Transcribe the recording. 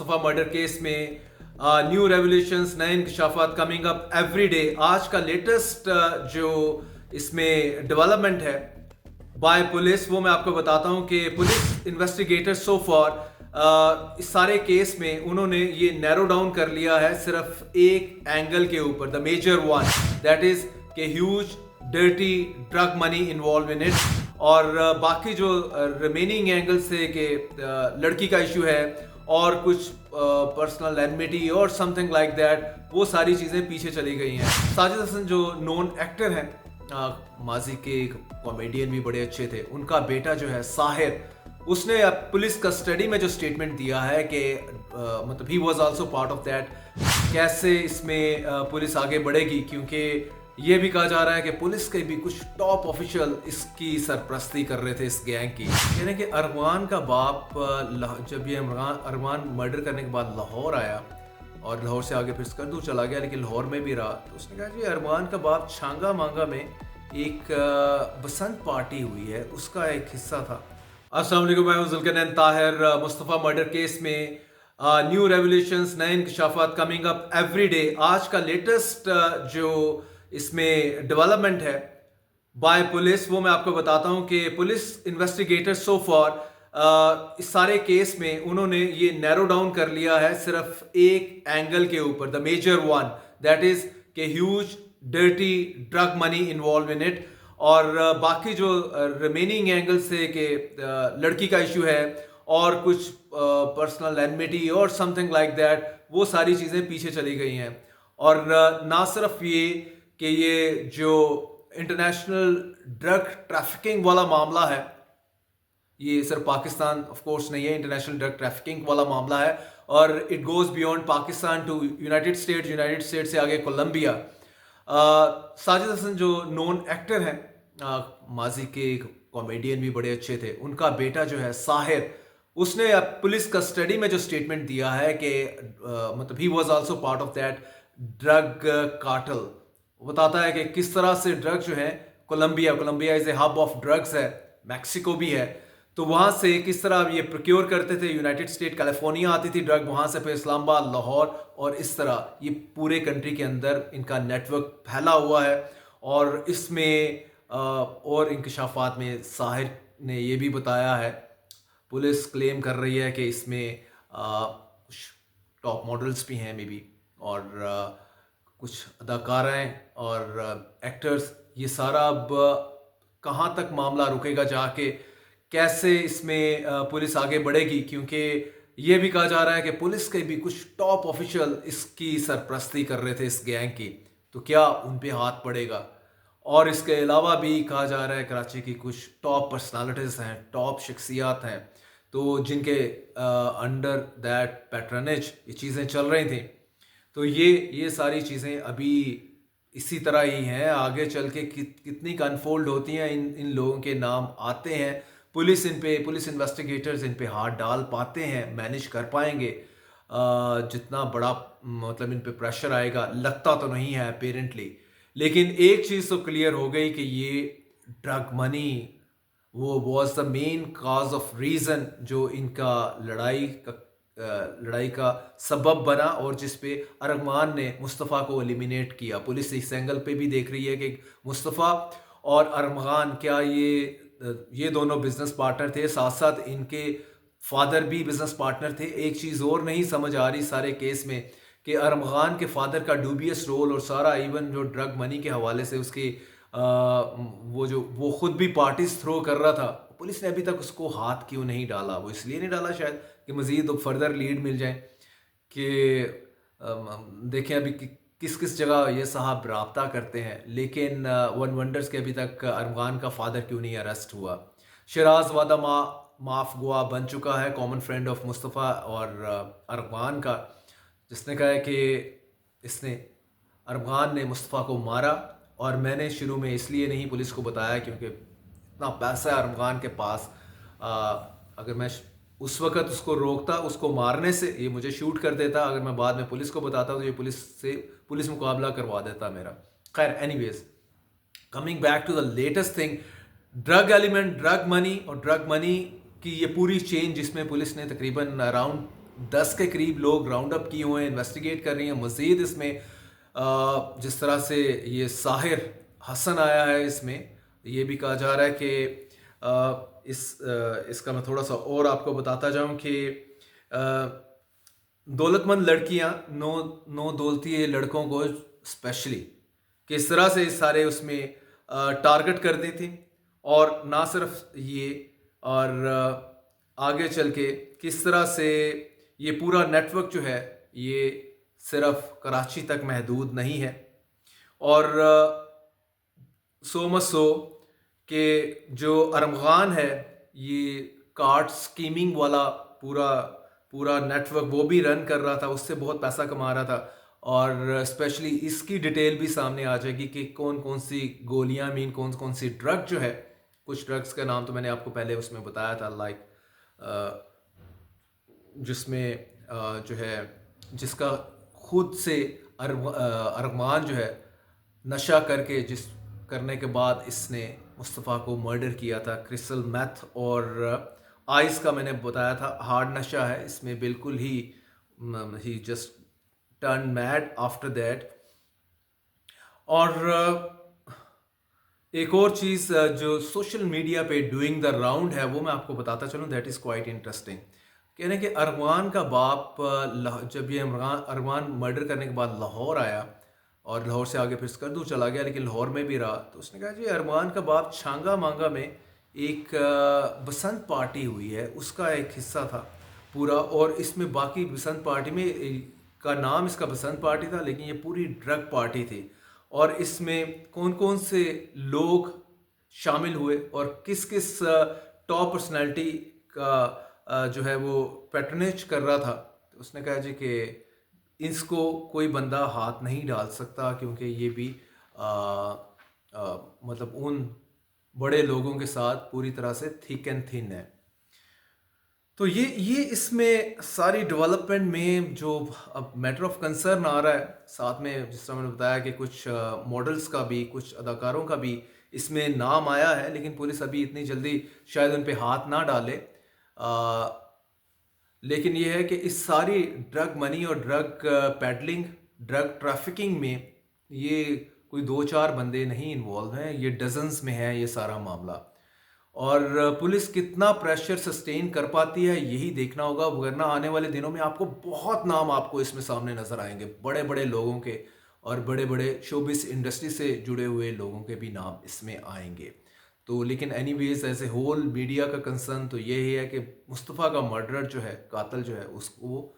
Mustafa murder case में new रेवल्यूशंस, नए इंकशाफात coming up every day. आज का लेटेस्ट जो इसमें डेवलपमेंट है बाय पुलिस, वो मैं आपको बताता हूं कि पुलिस इन्वेस्टिगेटर सो फॉर इस सारे केस में उन्होंने ये नैरो डाउन कर लिया है सिर्फ एक एंगल के ऊपर, the major one, that is के huge dirty drug money involve in it. और बाकी जो रिमेनिंग एंगल से कि लड़की का इशू है और कुछ पर्सनल एनमिटी और समथिंग लाइक दैट, वो सारी चीज़ें पीछे चली गई हैं। साजिद हसन जो नोन एक्टर हैं, माजी के कॉमेडियन भी बड़े अच्छे थे, उनका बेटा जो है साहिर, उसने पुलिस कस्टडी में जो स्टेटमेंट दिया है कि मतलब he was also part of that. कैसे इसमें पुलिस आगे बढ़ेगी, क्योंकि ये भी कहा जा रहा है कि पुलिस के भी कुछ टॉप ऑफिशियल इसकी सरपरस्ती कर रहे थे इस गैंग की। यानी कि अरमान का बाप जब ये अरमान मर्डर करने के बाद लाहौर आया और लाहौर से आगे फिर स्कंदू चला गया, लेकिन लाहौर में भी रहा, तो उसने कहा जी अरमान का बाप छांगा मांगा में एक बसंत पार्टी हुई है, उसका एक हिस्सा था। अस्सलाम वालेकुम, मैं हूं जुल्करनैन ताहिर। मुस्तफ़ा मर्डर केस में न्यू रेवल्यूशंस, नए इंकशाफात कमिंग अप एवरी डे। आज का लेटेस्ट जो इसमें डेवलपमेंट है बाय पुलिस, वो मैं आपको बताता हूं कि पुलिस इन्वेस्टिगेटर सो फॉर इस सारे केस में उन्होंने ये नैरो डाउन कर लिया है सिर्फ एक एंगल के ऊपर, the major one, that is के huge dirty drug money involve in it. और बाकी जो रिमेनिंग एंगल से कि लड़की का इशू है और कुछ पर्सनल एनमिटी और समथिंग लाइक दैट, वो सारी चीज़ें पीछे चली गई हैं। और ना सिर्फ ये कि ये जो इंटरनेशनल ड्रग ट्रैफिकिंग वाला मामला है, ये सिर्फ पाकिस्तान ऑफ कोर्स नहीं है, इंटरनेशनल ड्रग ट्रैफिकिंग वाला मामला है और it goes beyond Pakistan to United States, United States से आगे कोलंबिया। साजिद हसन जो नोन एक्टर हैं, माजी के कॉमेडियन भी बड़े अच्छे थे, उनका बेटा जो है साहिर, उसने पुलिस कस्टडी में जो स्टेटमेंट दिया है कि मतलब he was also part of that drug cartel. वो बताता है कि किस तरह से ड्रग जो है Colombia is a hub of drugs है, मैक्सिको भी है, तो वहां से किस तरह ये प्रोक्योर करते थे। यूनाइटेड स्टेट कैलिफोर्निया आती थी ड्रग, वहां से फिर इस्लामाबाद, लाहौर, और इस तरह ये पूरे कंट्री के अंदर इनका नेटवर्क फैला हुआ है। और इसमें और इंकशाफात में साहिर ने ये भी बताया है, पुलिस क्लेम कर रही है कि इसमें कुछ टॉप मॉडल्स भी हैं मे बी, और कुछ अदाकाराएँ और एक्टर्स, ये सारा अब कहाँ तक मामला रुकेगा जाके, कैसे इसमें पुलिस आगे बढ़ेगी, क्योंकि ये भी कहा जा रहा है कि पुलिस के भी कुछ टॉप ऑफिशियल इसकी सरपरस्ती कर रहे थे इस गैंग की, तो क्या उन पे हाथ पड़ेगा। और इसके अलावा भी कहा जा रहा है कराची की कुछ टॉप पर्सनालिटीज़ हैं, टॉप शख्सियात हैं, तो जिनके अंडर दैट पैट्रनेज ये चीज़ें चल रही थी। तो ये सारी चीज़ें अभी इसी तरह ही हैं, आगे चल के कितनी का अनफोल्ड होती हैं, इन लोगों के नाम आते हैं, पुलिस इन्वेस्टिगेटर्स इन पे हाथ डाल पाते हैं, मैनेज कर पाएंगे। जितना बड़ा मतलब इन पे प्रेशर आएगा लगता तो नहीं है अपेरेंटली, लेकिन एक चीज़ तो क्लियर हो गई कि ये ड्रग मनी वो was the main cause of reason जो इनका लड़ाई का सबब बना, और जिस पे अरमान ने मुस्तफ़ा को एलिमिनेट किया। पुलिस इस एंगल पे भी देख रही है कि मुस्तफ़ा और अरमान, क्या ये दोनों बिजनेस पार्टनर थे, साथ साथ इनके फादर भी बिजनेस पार्टनर थे। एक चीज़ और नहीं समझ आ रही सारे केस में कि अरमान के फादर का डूबियस रोल, और सारा इवन जो ड्रग मनी के हवाले से उसके वो खुद भी पार्टीज थ्रो कर रहा था, पुलिस ने अभी तक उसको हाथ क्यों नहीं डाला। वो इसलिए नहीं डाला शायद कि मज़ीद फर्दर लीड मिल जाए कि देखें अभी किस किस जगह ये साहब राब्ता करते हैं। लेकिन वन वंडर्स के अभी तक अरमान का फादर क्यों नहीं अरेस्ट हुआ। शराज वादा माफ गुआ बन चुका है, कॉमन फ्रेंड ऑफ मुस्तफ़ा और अरमान का, जिसने कहा है कि इसने अरमान ने मुस्तफ़ा को मारा, और मैंने शुरू में इसलिए नहीं पुलिस को बताया क्योंकि इतना पैसा है अरमान के पास, अगर मैं उस वक़्त उसको रोकता उसको मारने से, ये मुझे शूट कर देता, अगर मैं बाद में पुलिस को बताता तो ये पुलिस मुकाबला करवा देता मेरा। खैर anyways, coming back to the latest thing, drug element, drug money, और ड्रग मनी की ये पूरी चेन जिसमें पुलिस ने तकरीबन अराउंड 10 के करीब लोग राउंड अप किए हुए हैं, इन्वेस्टिगेट कर रही हैं। मज़ीद इसमें जिस तरह से ये साहिर हसन आया है, इसमें ये भी कहा जा रहा है कि इसका मैं थोड़ा सा और आपको बताता जाऊं कि दौलतमंद लड़कियां, नो नो दौलती लड़कों को स्पेशली किस तरह से इस सारे उसमें टारगेट कर दी थी। और ना सिर्फ ये, और आगे चल के किस तरह से ये पूरा नेटवर्क जो है ये सिर्फ कराची तक महदूद नहीं है। और सो मच सो कि जो अरमगान है, ये कार्ड स्कीमिंग वाला पूरा पूरा नेटवर्क वो भी रन कर रहा था, उससे बहुत पैसा कमा रहा था। और स्पेशली इसकी डिटेल भी सामने आ जाएगी कि कौन कौन सी गोलियां, मीन कौन कौन सी ड्रग जो है, कुछ ड्रग्स का नाम तो मैंने आपको पहले उसमें बताया था, लाइक जिसमें जो है जिसका खुद से अरमान जो है नशा करके, जिस करने के बाद इसने मुस्तफ़ा को मर्डर किया था। क्रिस्टल मैथ और आइस का मैंने बताया था हार्ड नशा है इसमें, बिल्कुल ही just turn mad after that. और एक और चीज़ जो सोशल मीडिया पे डूइंग द राउंड है, वो मैं आपको बताता चलूँ, दैट इज़ क्वाइट इंटरेस्टिंग। कहने कि अरमान का बाप जब ये अरमान मर्डर करने के बाद लाहौर आया और लाहौर से आगे फिर स्कर्दू चला गया, लेकिन लाहौर में भी रहा, तो उसने कहा जी अरमान का बाप छांगा मांगा में एक बसंत पार्टी हुई है, उसका एक हिस्सा था पूरा। और इसमें बाकी बसंत पार्टी में का नाम इसका बसंत पार्टी था, लेकिन ये पूरी ड्रग पार्टी थी। और इसमें कौन कौन से लोग शामिल हुए और किस किस टॉप पर्सनैलिटी का जो है वो पैट्रनेज कर रहा था, तो उसने कहा जी कि इसको कोई बंदा हाथ नहीं डाल सकता, क्योंकि ये भी मतलब उन बड़े लोगों के साथ पूरी तरह से थिक एंड थिन है। तो ये इसमें सारी डेवलपमेंट में जो अब मैटर ऑफ कंसर्न आ रहा है, साथ में जिस तरह मैंने बताया कि कुछ मॉडल्स का भी, कुछ अदाकारों का भी इसमें नाम आया है, लेकिन पुलिस अभी इतनी जल्दी शायद उन पे हाथ ना डाले। लेकिन ये है कि इस सारी ड्रग मनी और ड्रग पैडलिंग, ड्रग ट्रैफिकिंग में ये कोई 2-4 बंदे नहीं इन्वॉल्व हैं, ये डजन्स में है ये सारा मामला। और पुलिस कितना प्रेशर सस्टेन कर पाती है यही देखना होगा, वरना आने वाले दिनों में आपको बहुत नाम आपको इसमें सामने नजर आएंगे, बड़े बड़े लोगों के और बड़े बड़े शोबिस इंडस्ट्री से जुड़े हुए लोगों के भी नाम इसमें आएंगे। तो लेकिन anyways as a whole media का कंसर्न तो यही है कि मुस्तफ़ा का मर्डर जो है, कातिल जो है, उसको